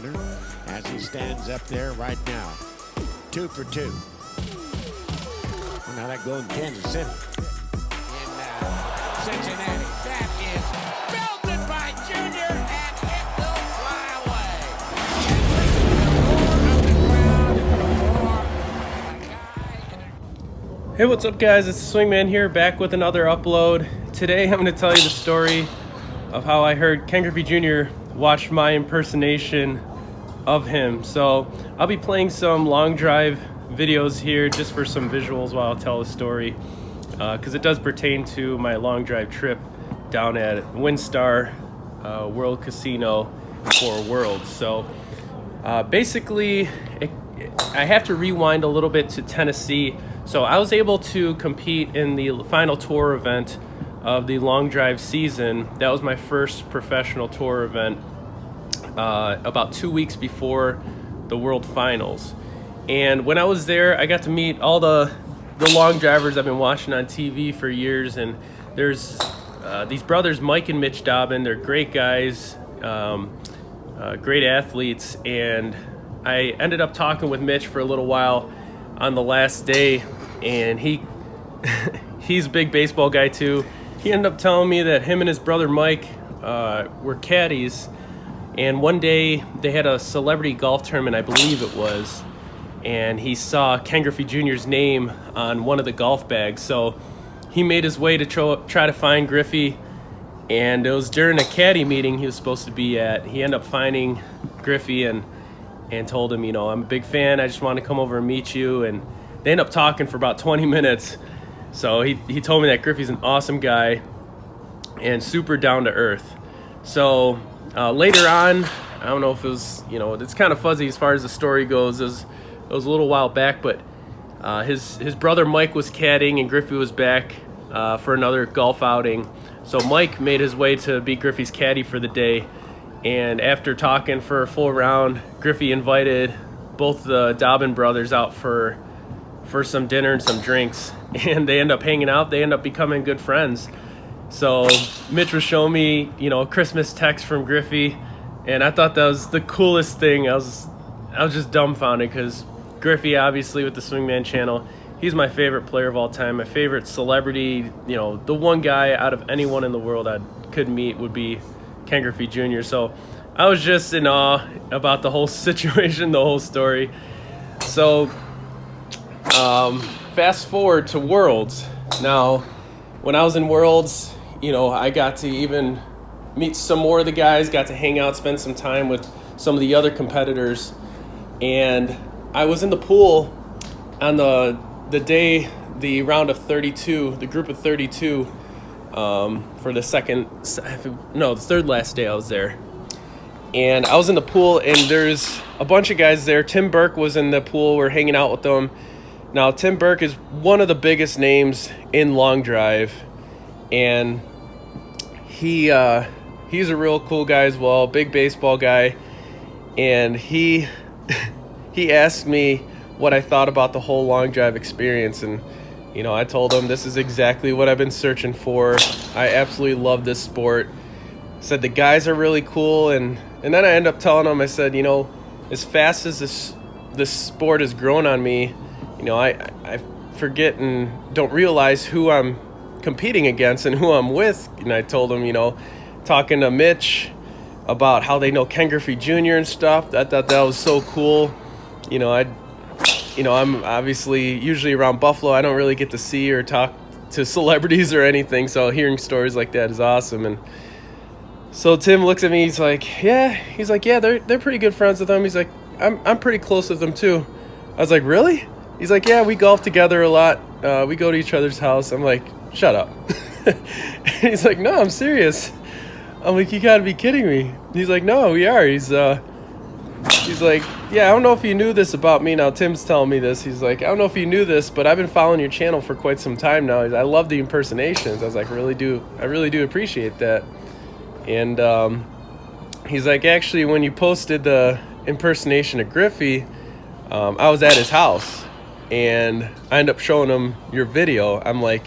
runner as he stands up there right now. 2 for 2. Well, now that goal in Kansas City. In Cincinnati. That is belted by Junior, and it will fly away. Hey, what's up guys? It's the Swingman here, back with another upload. Today I'm going to tell you the story of how I heard Ken Griffey Jr. watch my impersonation of him. So I'll be playing some long drive videos here just for some visuals while I tell the story, because it does pertain to my long drive trip down at WinStar World Casino for Worlds. So basically I have to rewind a little bit to Tennessee. So I was able to compete in the final tour event of the long drive season. That was my first professional tour event about 2 weeks before the World Finals. And when I was there, I got to meet all the long drivers I've been watching on TV for years. And there's these brothers, Mike and Mitch Dobbin. They're great guys, great athletes. And I ended up talking with Mitch for a little while on the last day, and he's a big baseball guy too. He ended up telling me that him and his brother Mike were caddies, and one day they had a celebrity golf tournament, I believe it was, and he saw Ken Griffey Jr.'s name on one of the golf bags. So he made his way to try to find Griffey, and it was during a caddy meeting he was supposed to be at. He ended up finding Griffey and told him, you know, I'm a big fan, I just want to come over and meet you. And they ended up talking for about 20 minutes. So he told me that Griffey's an awesome guy and super down to earth. So later on, I don't know if it was, you know, it's kind of fuzzy as far as the story goes. It was a little while back, but his brother Mike was caddying and Griffey was back for another golf outing. So Mike made his way to be Griffey's caddy for the day. And after talking for a full round, Griffey invited both the Dobbin brothers out for some dinner and some drinks. And they end up hanging out. They end up becoming good friends. So Mitch was showing me, you know, a Christmas text from Griffey, and I thought that was the coolest thing. I was just dumbfounded, because Griffey, obviously with the Swingman channel, he's my favorite player of all time, my favorite celebrity. You know, the one guy out of anyone in the world I could meet would be Ken Griffey Jr. So I was just in awe about the whole situation, the whole story. So fast forward to Worlds. Now, when I was in Worlds, you know, I got to even meet some more of the guys, got to hang out, spend some time with some of the other competitors. And I was in the pool on the day, the round of 32, the group of 32, for the third last day I was there. And I was in the pool, and there's a bunch of guys there. Tim Burke was in the pool. We're hanging out with them. Now, Tim Burke is one of the biggest names in long drive, and he's a real cool guy as well, big baseball guy. And he asked me what I thought about the whole long drive experience, and you know, I told him this is exactly what I've been searching for. I absolutely love this sport. Said the guys are really cool, and then I ended up telling him, I said, you know, as fast as this sport has grown on me, you know, I forget and don't realize who I'm competing against and who I'm with. And I told him, you know, talking to Mitch about how they know Ken Griffey Jr. and stuff, I thought that was so cool. You know, I'm obviously usually around Buffalo. I don't really get to see or talk to celebrities or anything, so hearing stories like that is awesome. And so Tim looks at me, he's like, yeah, they're pretty good friends with him. He's like, I'm pretty close with them too. I was like, really? He's like, yeah, we golf together a lot. We go to each other's house. I'm like, shut up. He's like, no, I'm serious. I'm like, you gotta be kidding me. He's like, no, we are. He's like, yeah, I don't know if you knew this about me. Now Tim's telling me this. He's like, I don't know if you knew this, but I've been following your channel for quite some time now. I love the impersonations. I was like, I really do appreciate that. And he's like, actually, when you posted the impersonation of Griffey, I was at his house, and I ended up showing him your video. I'm like,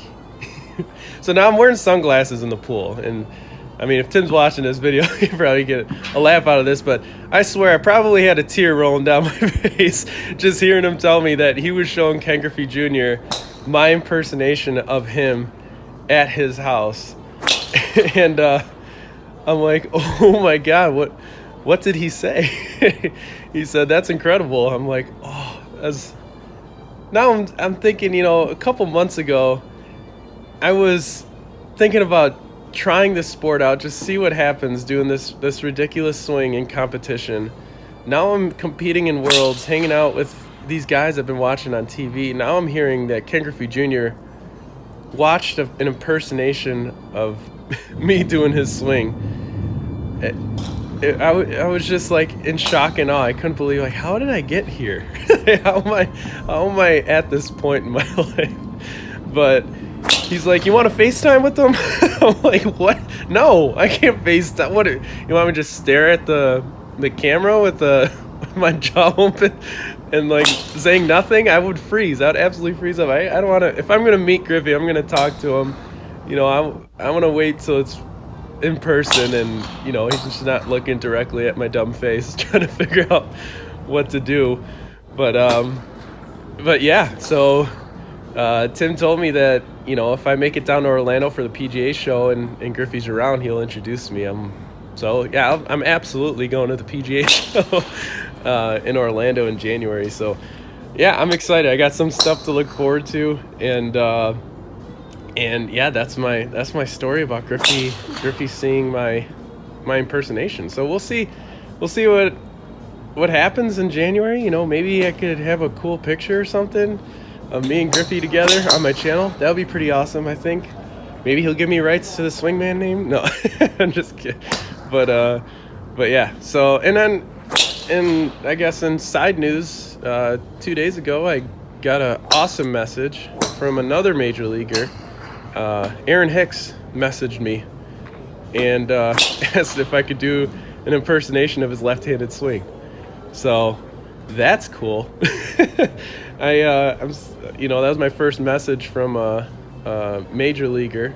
so now I'm wearing sunglasses in the pool, and I mean, if Tim's watching this video, he probably get a laugh out of this, but I swear I probably had a tear rolling down my face just hearing him tell me that he was showing Ken Griffey Jr. my impersonation of him at his house. And I'm like, oh my God, what did he say? He said, that's incredible. I'm like, oh, now I'm thinking, you know, a couple months ago, I was thinking about trying this sport out, just see what happens doing this ridiculous swing in competition. Now I'm competing in Worlds, hanging out with these guys I've been watching on TV. Now I'm hearing that Ken Griffey Jr. watched an impersonation of me doing his swing. I was just like in shock and awe. I couldn't believe, like, how did I get here? how am I at this point in my life? But he's like, you want to FaceTime with them? I'm like, what? No, I can't FaceTime. What? You want me to just stare at the camera with my jaw open and like saying nothing? I would freeze. I would absolutely freeze up. I don't want to. If I'm gonna meet Griffey, I'm gonna talk to him. You know, I want to wait till it's in person and, you know, he's just not looking directly at my dumb face, trying to figure out what to do. But yeah. So Tim told me that, you know, if I make it down to Orlando for the PGA show and Griffey's around, he'll introduce me. So yeah, I'm absolutely going to the PGA show in Orlando in January. So yeah, I'm excited. I got some stuff to look forward to, and yeah, that's my story about Griffey seeing my impersonation. So we'll see what happens in January. You know, maybe I could have a cool picture or something of me and Griffey together on my channel. That would be pretty awesome, I think. Maybe he'll give me rights to the swingman name. No, I'm just kidding. But yeah. So, and I guess in side news, 2 days ago, I got an awesome message from another major leaguer. Aaron Hicks messaged me and asked if I could do an impersonation of his left-handed swing. So that's cool. You know, that was my first message from a major leaguer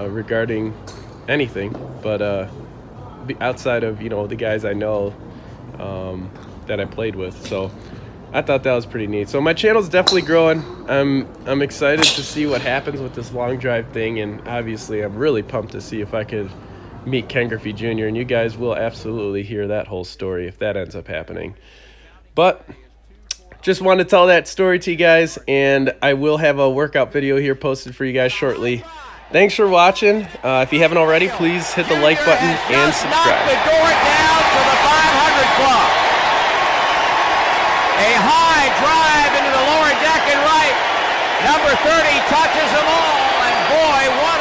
regarding anything, but outside of, you know, the guys I know that I played with. So I thought that was pretty neat. So my channel's definitely growing. I'm excited to see what happens with this long drive thing, and obviously I'm really pumped to see if I could meet Ken Griffey Jr., and you guys will absolutely hear that whole story if that ends up happening. But just wanted to tell that story to you guys, and I will have a workout video here posted for you guys shortly. Thanks for watching. If you haven't already, please hit the like button and subscribe. The door down to the 500 club. A high drive into the lower deck and right. Number 30 touches them all, and boy, what